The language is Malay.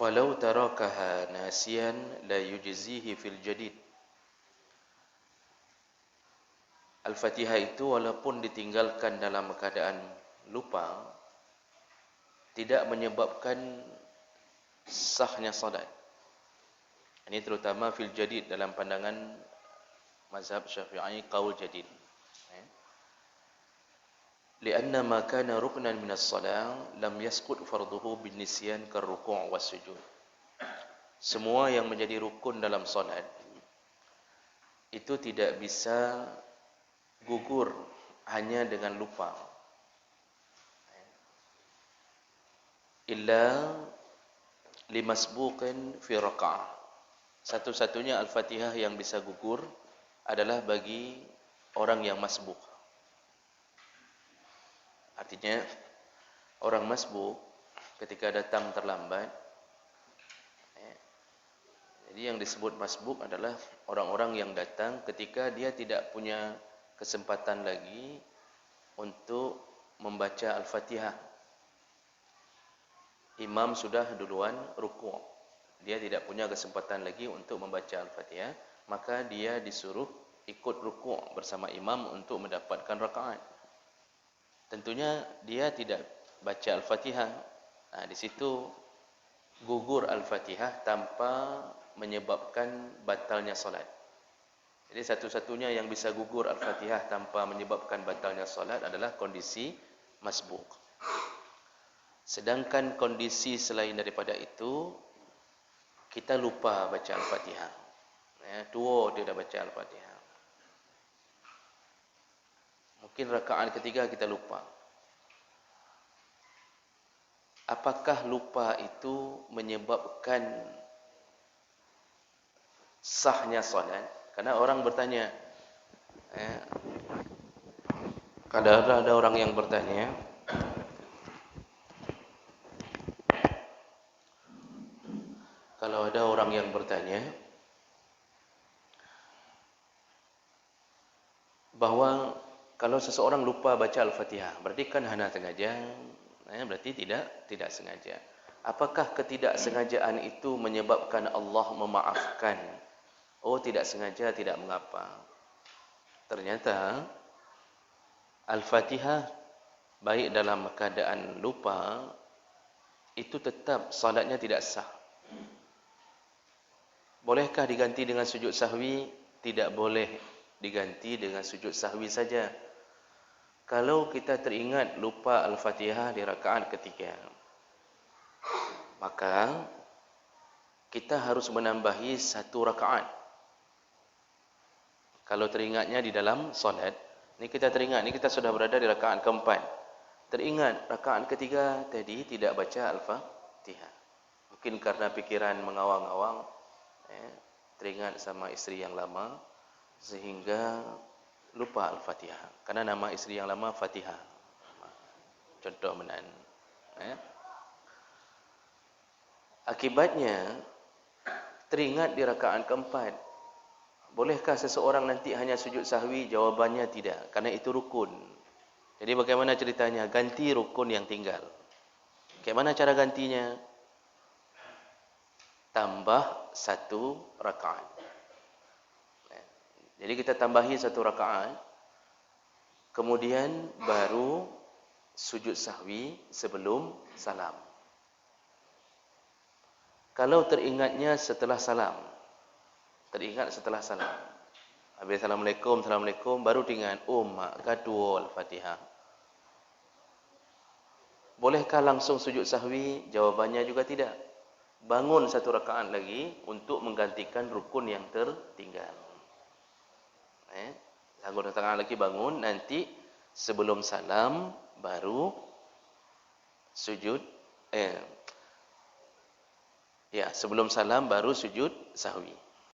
falau tarakaha nasiyan la yujzihi fil jadid. Al-Fatihah itu walaupun ditinggalkan dalam keadaan lupa, tidak menyebabkan sahnya salat. Ini terutama fil jadid, dalam pandangan mazhab Syafi'i qaul jadid. Lianna ma kana ruknan min as-salah lam yasqut farduhu bin nisyan kar-ruku' was sujud. Semua yang menjadi rukun dalam salat itu tidak bisa gugur hanya dengan lupa. Illa limasbuqin fi raka'ah. Satu-satunya Al-Fatihah yang bisa gugur adalah bagi orang yang masbuk. Artinya orang masbuk ketika datang terlambat, jadi yang disebut masbuk adalah orang-orang yang datang ketika dia tidak punya kesempatan lagi untuk membaca Al-Fatihah. Imam sudah duluan rukuk, dia tidak punya kesempatan lagi untuk membaca Al-Fatihah, maka dia disuruh ikut rukuk bersama imam untuk mendapatkan rakaat. Tentunya dia tidak baca Al-Fatihah. Nah, di situ gugur Al-Fatihah tanpa menyebabkan batalnya solat. Jadi satu-satunya yang bisa gugur Al-Fatihah tanpa menyebabkan batalnya solat adalah kondisi masbuk. Sedangkan kondisi selain daripada itu, kita lupa baca Al-Fatihah. Dua tidak baca Al-Fatihah. Mungkin rakaat ketiga kita lupa. Apakah lupa itu menyebabkan sahnya solat? Karena orang bertanya, kadang ada orang yang bertanya, kalau ada orang yang bertanya bahwa kalau seseorang lupa baca Al-Fatihah, berarti kan hana sengaja, berarti tidak sengaja. Apakah ketidaksengajaan itu menyebabkan Allah memaafkan? Oh, tidak sengaja, tidak mengapa. Ternyata Al-Fatihah baik dalam keadaan lupa itu tetap salatnya tidak sah. Bolehkah diganti dengan sujud sahwi? Tidak boleh diganti dengan sujud sahwi saja. Kalau kita teringat lupa Al-Fatihah di rakaat ketiga, maka kita harus menambahi satu rakaat. Kalau teringatnya di dalam solat, ini kita teringat, ini kita sudah berada di rakaat keempat. Teringat rakaat ketiga tadi tidak baca Al-Fatihah. Mungkin karena pikiran mengawang-awang, teringat sama isteri yang lama, sehingga lupa Al-Fatihah. Karena nama isteri yang lama Fatihah. Contoh menan. Akibatnya, teringat di rakaat keempat. Bolehkah seseorang nanti hanya sujud sahwi? Jawabannya tidak, karena itu rukun. Jadi bagaimana ceritanya? Ganti rukun yang tinggal. Bagaimana cara gantinya? Tambah satu rakaat. Jadi kita tambahi satu rakaat, kemudian baru sujud sahwi sebelum salam. Kalau teringatnya setelah salam, teringat setelah salam, habis Assalamualaikum, baru teringat, maka dua Al-Fatihah. Bolehkah langsung sujud sahwi? Jawabannya juga tidak. Bangun satu rakaat lagi untuk menggantikan rukun yang tertinggal. Satu rakaat lagi bangun, nanti sebelum salam baru sujud, sebelum salam baru sujud sahwi.